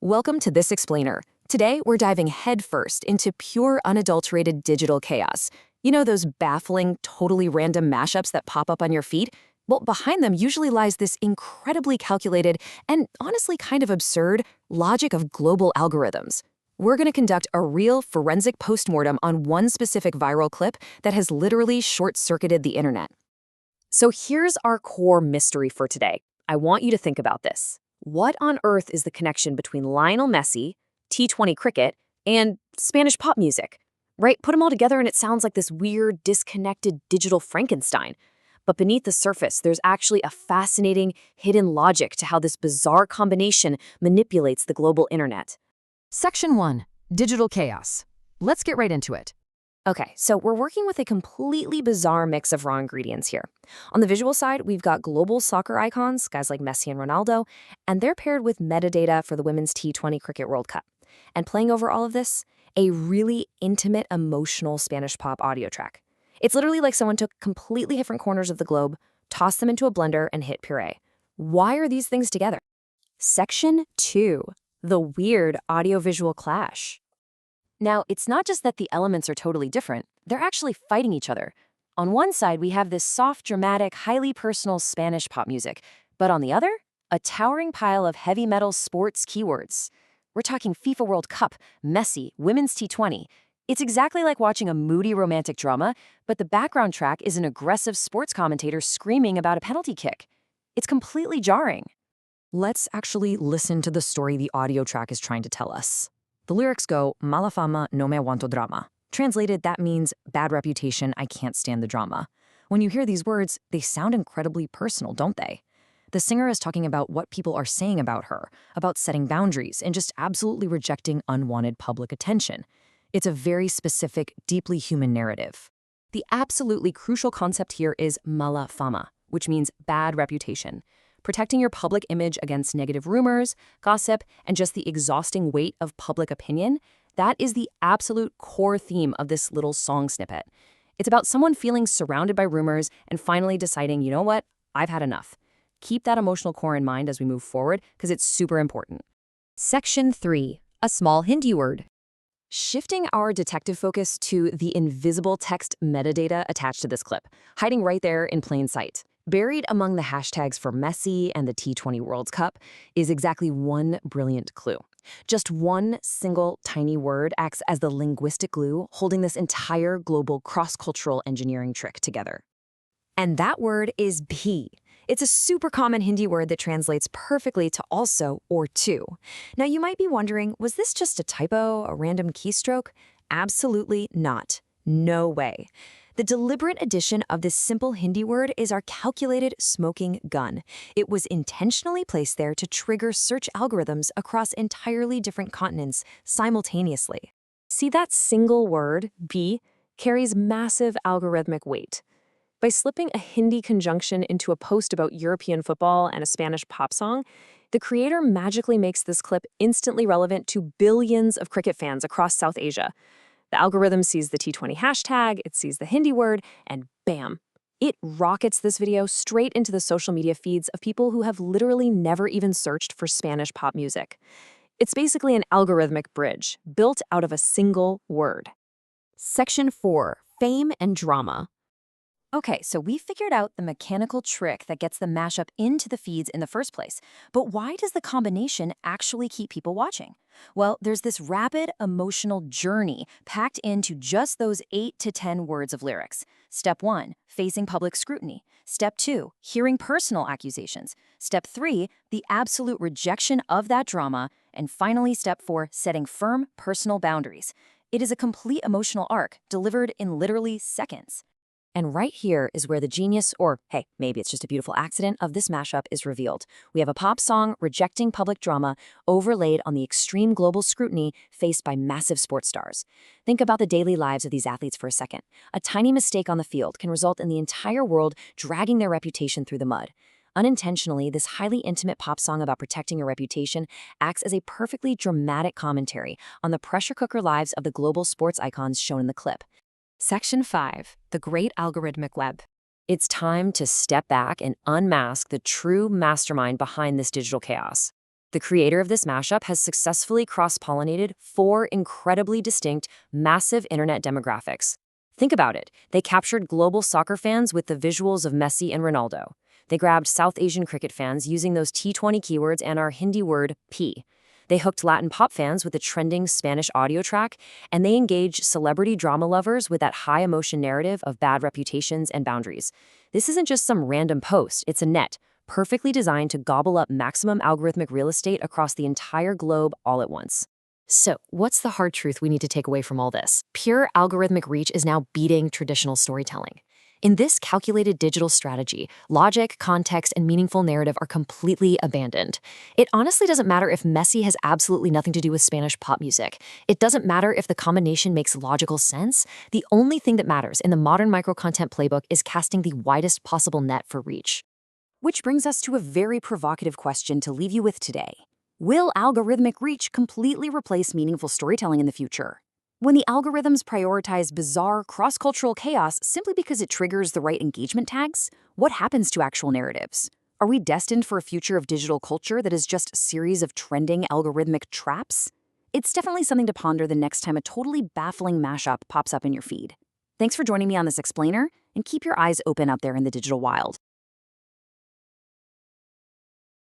Welcome to This Explainer. Today, we're diving headfirst into pure, unadulterated digital chaos. You know those baffling, totally random mashups that pop up on your feed? Well, behind them usually lies this incredibly calculated and honestly kind of absurd logic of global algorithms. We're going to conduct a real forensic postmortem on one specific viral clip that has literally short-circuited the internet. So here's our core mystery for today. I want you to think about this. What on earth is the connection between Lionel Messi, T20 cricket, and Spanish pop music? Right? Put them all together and it sounds like this weird, disconnected digital Frankenstein. But beneath the surface, there's actually a fascinating, hidden logic to how this bizarre combination manipulates the global internet. Section 1. Digital Chaos. Let's get right into it. Okay, so we're working with a completely bizarre mix of raw ingredients here. On the visual side, we've got global soccer icons, guys like Messi and Ronaldo, and they're paired with metadata for the Women's T20 Cricket World Cup. And playing over all of this, a really intimate, emotional Spanish pop audio track. It's literally like someone took completely different corners of the globe, tossed them into a blender, and hit puree. Why are these things together? Section 2. The weird audiovisual clash. Now, it's not just that the elements are totally different, they're actually fighting each other. On one side, we have this soft, dramatic, highly personal Spanish pop music, but on the other, a towering pile of heavy metal sports keywords. We're talking FIFA World Cup, Messi, Women's T20. It's exactly like watching a moody romantic drama, but the background track is an aggressive sports commentator screaming about a penalty kick. It's completely jarring. Let's actually listen to the story the audio track is trying to tell us. The lyrics go, "Mala fama, no me aguanto drama." Translated, that means bad reputation, I can't stand the drama. When you hear these words, they sound incredibly personal, don't they? The singer is talking about what people are saying about her, about setting boundaries, and just absolutely rejecting unwanted public attention. It's a very specific, deeply human narrative. The absolutely crucial concept here is mala fama, which means bad reputation. Protecting your public image against negative rumors, gossip, and just the exhausting weight of public opinion, that is the absolute core theme of this little song snippet. It's about someone feeling surrounded by rumors and finally deciding, you know what, I've had enough. Keep that emotional core in mind as we move forward, because it's super important. Section 3. A small Hindi word. Shifting our detective focus to the invisible text metadata attached to this clip, hiding right there in plain sight. Buried among the hashtags for Messi and the T20 World Cup is exactly one brilliant clue. Just one single tiny word acts as the linguistic glue holding this entire global cross-cultural engineering trick together. And that word is bhi. It's a super common Hindi word that translates perfectly to also or to. Now you might be wondering, was this just a typo, a random keystroke? Absolutely not. No way. The deliberate addition of this simple Hindi word is our calculated smoking gun. It was intentionally placed there to trigger search algorithms across entirely different continents simultaneously. See, that single word, bhi, carries massive algorithmic weight. By slipping a Hindi conjunction into a post about European football and a Spanish pop song, the creator magically makes this clip instantly relevant to billions of cricket fans across South Asia. The algorithm sees the T20 hashtag, it sees the Hindi word, and bam! It rockets this video straight into the social media feeds of people who have literally never even searched for Spanish pop music. It's basically an algorithmic bridge, built out of a single word. Section 4. Fame and drama. Okay, so we figured out the mechanical trick that gets the mashup into the feeds in the first place. But why does the combination actually keep people watching? Well, there's this rapid emotional journey packed into just those 8 to 10 words of lyrics. Step 1, facing public scrutiny. Step 2, hearing personal accusations. Step 3, the absolute rejection of that drama. And finally, step 4, setting firm personal boundaries. It is a complete emotional arc delivered in literally seconds. And right here is where the genius, or hey, maybe it's just a beautiful accident, of this mashup is revealed. We have a pop song rejecting public drama overlaid on the extreme global scrutiny faced by massive sports stars. Think about the daily lives of these athletes for a second. A tiny mistake on the field can result in the entire world dragging their reputation through the mud. Unintentionally, this highly intimate pop song about protecting your reputation acts as a perfectly dramatic commentary on the pressure cooker lives of the global sports icons shown in the clip. Section 5. The Great Algorithmic Web. It's time to step back and unmask the true mastermind behind this digital chaos. The creator of this mashup has successfully cross-pollinated 4 incredibly distinct, massive internet demographics. Think about it. They captured global soccer fans with the visuals of Messi and Ronaldo. They grabbed South Asian cricket fans using those T20 keywords and our Hindi word P. They hooked Latin pop fans with a trending Spanish audio track, and they engaged celebrity drama lovers with that high-emotion narrative of bad reputations and boundaries. This isn't just some random post, it's a net, perfectly designed to gobble up maximum algorithmic real estate across the entire globe all at once. So, what's the hard truth we need to take away from all this? Pure algorithmic reach is now beating traditional storytelling. In this calculated digital strategy, logic, context, and meaningful narrative are completely abandoned. It honestly doesn't matter if Messi has absolutely nothing to do with Spanish pop music. It doesn't matter if the combination makes logical sense. The only thing that matters in the modern micro-content playbook is casting the widest possible net for reach. Which brings us to a very provocative question to leave you with today. Will algorithmic reach completely replace meaningful storytelling in the future? When the algorithms prioritize bizarre, cross-cultural chaos simply because it triggers the right engagement tags, what happens to actual narratives? Are we destined for a future of digital culture that is just a series of trending algorithmic traps? It's definitely something to ponder the next time a totally baffling mashup pops up in your feed. Thanks for joining me on this explainer, and keep your eyes open out there in the digital wild.